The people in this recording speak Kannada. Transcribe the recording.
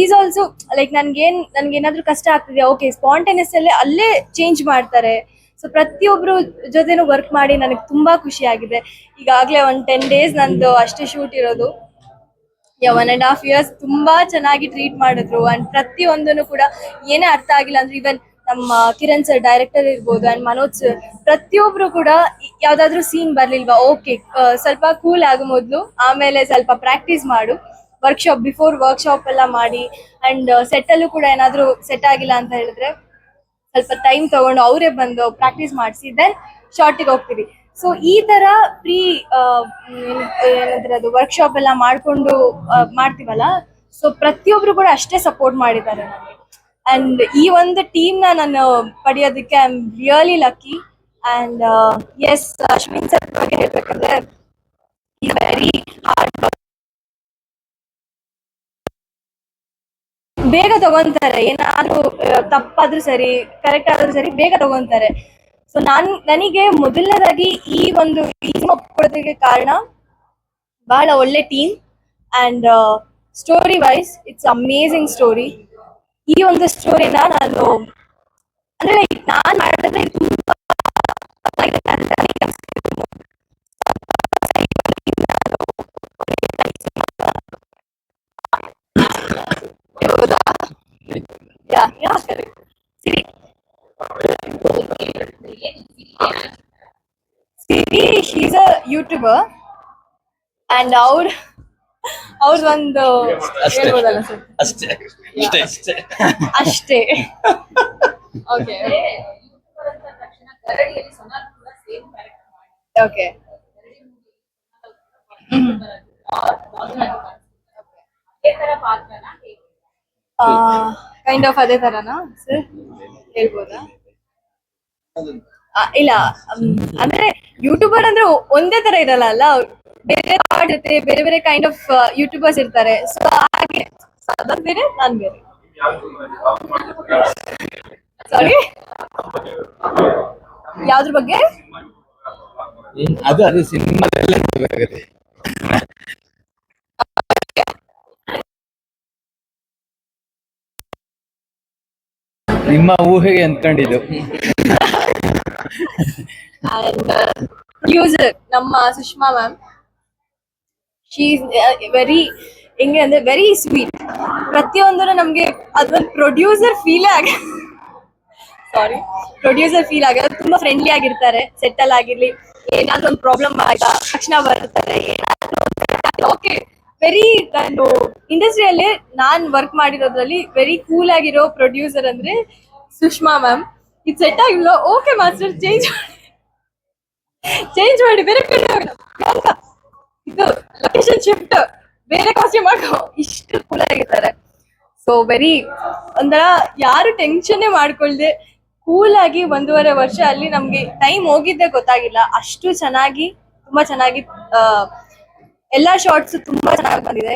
ಈಸ್ ಆಲ್ಸೋ ಲೈಕ್ ನನ್ಗೇನಾದ್ರೂ ಕಷ್ಟ ಆಗ್ತಿದೆ, ಓಕೆ ಸ್ಪಾಂಟೇನಿಯಸ್ ಅಲ್ಲೇ ಚೇಂಜ್ ಮಾಡ್ತಾರೆ. ಸೊ ಪ್ರತಿಯೊಬ್ರು ಜೊತೆನೂ ವರ್ಕ್ ಮಾಡಿ ನನಗೆ ತುಂಬಾ ಖುಷಿ ಆಗಿದೆ. ಈಗಾಗಲೇ ಒಂದು 10 days ನಂದು ಅಷ್ಟೇ ಶೂಟ್ ಇರೋದು. 1.5 years ತುಂಬಾ ಚೆನ್ನಾಗಿ ಟ್ರೀಟ್ ಮಾಡಿದ್ರು. ಅಂಡ್ ಪ್ರತಿಯೊಂದನ್ನು ಕೂಡ ಏನೇ ಅರ್ಥ ಆಗಿಲ್ಲ ಅಂದ್ರೆ ಇವನ್ ನಮ್ಮ ಕಿರಣ್ ಸರ್ ಡೈರೆಕ್ಟರ್ ಇರ್ಬೋದು ಅಂಡ್ ಮನೋಜ್ ಸರ್ ಪ್ರತಿಯೊಬ್ರು ಕೂಡ ಯಾವ್ದಾದ್ರು ಸೀನ್ ಬರ್ಲಿಲ್ವಾ, ಓಕೆ ಸ್ವಲ್ಪ ಕೂಲ್ ಆಗೋ ಮೊದ್ಲು ಆಮೇಲೆ ಸ್ವಲ್ಪ ಪ್ರಾಕ್ಟೀಸ್ ಮಾಡು, ಬಿಫೋರ್ ವರ್ಕ್ಶಾಪ್ ಎಲ್ಲ ಮಾಡಿ. ಅಂಡ್ ಸೆಟ್ ಅಲ್ಲೂ ಕೂಡ ಏನಾದ್ರು ಸೆಟ್ ಆಗಿಲ್ಲ ಅಂತ ಹೇಳಿದ್ರೆ ಸ್ವಲ್ಪ ಟೈಮ್ ತಗೊಂಡು ಅವರೇ ಬಂದು ಪ್ರಾಕ್ಟೀಸ್ ಮಾಡಿಸಿ ದೆನ್ ಶಾರ್ಟಿಗೆ ಹೋಗ್ತೀವಿ. ಸೊ ಈ ತರ ಪ್ರೀ ಏನಂದ್ರೆ ಅದು ವರ್ಕ್ಶಾಪ್ ಎಲ್ಲ ಮಾಡ್ಕೊಂಡು ಮಾಡ್ತೀವಲ್ಲ, ಸೊ ಪ್ರತಿಯೊಬ್ರು ಕೂಡ ಅಷ್ಟೇ ಸಪೋರ್ಟ್ ಮಾಡಿದ್ದಾರೆ ನನಗೆ. ಅಂಡ್ ಈ ಒಂದು ಟೀಮ್ ನಾನು ಪಡೆಯೋದಕ್ಕೆ I am really lucky. And yes, Ashwin sir ಬಗ್ಗೆ ಹೇಳ್ಬೇಕಂದ್ರೆ ವೆರಿ ಹಾರ್ಡ್, ಬೇಗ ತಗೊಂತಾರೆ. ಏನಾದ್ರೂ ತಪ್ಪಾದ್ರೂ ಸರಿ, ಕರೆಕ್ಟ್ ಆದ್ರೂ ಸರಿ, ಬೇಗ ತಗೊಂತಾರೆ. ಸೊ ನನಗೆ ಮೊದಲನೇದಾಗಿ ಈ ಒಂದು ಒಪ್ಕೊಳ್ಳೋದಕ್ಕೆ ಕಾರಣ ಬಹಳ ಒಳ್ಳೆ team and story wise it's amazing story. ಈ ಒಂದು ಸ್ಟೋರಿನ ನಾನು ಅಂದ್ರೆ ನಾನ್ ಮಾಡಿದ್ರೆ ತುಂಬಾ Siri she's a YouTuber and ಅವ್ರದೊಂದು ಹೇಳ್ಬೋದಲ್ಲ ಸರ್, ಅಷ್ಟೇ. ಓಕೆ ಓಕೆ ಕೈಂಡ್ ಆಫ್ ಅದೇ ತರನಾ ಸರ್, ಹೇಳ್ಬೋದಾ? ಇಲ್ಲ, ಅಂದ್ರೆ ಯೂಟ್ಯೂಬರ್ ಅಂದ್ರೆ ಒಂದೇ ತರ ಇರಲ್ಲ ಅಲ್ಲ, ಬೇರೆ ಇರುತ್ತೆ, ಬೇರೆ ಬೇರೆ ಕೈಂಡ್ ಆಫ್ ಯೂಟ್ಯೂಬರ್ಸ್ ಇರ್ತಾರೆ. ಸೊ ಹಾಗೆ ಅದೊಂದು ಬೇರೆ, ನಾನ್ ಬೇರೆ. ಸಾರಿ, ಯಾವ್ದ್ರ ಬಗ್ಗೆ? ಅದು ಸಿನಿಮಾದಲ್ಲೇ ನಿಮ್ಮ ಊಹೆಗೆ ಅಂದ್ಕೊಂಡಿದ್ದು. ಪ್ರೊಡ್ಯೂಸರ್ ನಮ್ಮ ಸುಷ್ಮಾ ಮ್ಯಾಮ್, ಶೀ ವೆರಿ ಹೆಂಗೆ ಅಂದ್ರೆ ವೆರಿ ಸ್ವೀಟ್. ಪ್ರತಿಯೊಂದನ್ನು ನಮ್ಗೆ ಅದೊಂದು ಪ್ರೊಡ್ಯೂಸರ್ ಫೀಲ್ ಆಗಲ್ಲ. ತುಂಬಾ ಫ್ರೆಂಡ್ಲಿ ಆಗಿರ್ತಾರೆ. ಸೆಟ್ಟಲ್ ಆಗಿರ್ಲಿ, ಏನಾದ್ರೂ ಒಂದು ಪ್ರಾಬ್ಲಮ್ ಆಯ್ತಾ ತಕ್ಷಣ ಬರ್ತಾರೆ. ಓಕೆ, ವೆರಿ ನಾನು ಇಂಡಸ್ಟ್ರಿಯಲ್ಲಿ ನಾನ್ ವರ್ಕ್ ಮಾಡಿರೋದ್ರಲ್ಲಿ ವೆರಿ ಕೂಲ್ ಆಗಿರೋ ಪ್ರೊಡ್ಯೂಸರ್ ಅಂದ್ರೆ ಸುಷ್ಮಾ ಮ್ಯಾಮ್. ಇದು ಸೆಟ್ ಆಗಿಲ್ಲ, ಓಕೆ ಮಾಸ್ಟರ್ ಚೇಂಜ್ ಮಾಡಿ ಬೇರೆ ಕಡೆ ಇದು ಲೊಕೇಶನ್ ಶಿಫ್ಟ್, ಬೇರೆ ಕಾಸ್ಟ್ಯೂಮ್ ಮಾಡೋ, ಇಷ್ಟು ಕೂಲ್ ಆಗಿರ್ತಾರೆ. ಸೊ ವೆರಿ ಒಂಥರ ಯಾರು ಟೆನ್ಷನ್ನೇ ಮಾಡ್ಕೊಳ್ದೆ ಕೂಲ್ ಆಗಿ 1.5 ವರ್ಷ ಅಲ್ಲಿ ನಮ್ಗೆ ಟೈಮ್ ಹೋಗಿದ್ದೆ ಗೊತ್ತಾಗಿಲ್ಲ. ಅಷ್ಟು ಚೆನ್ನಾಗಿ, ತುಂಬಾ ಚೆನ್ನಾಗಿ ಎಲ್ಲಾ ಶಾರ್ಟ್ಸ್ ತುಂಬಾ ಚೆನ್ನಾಗಿ ಬಂದಿದೆ.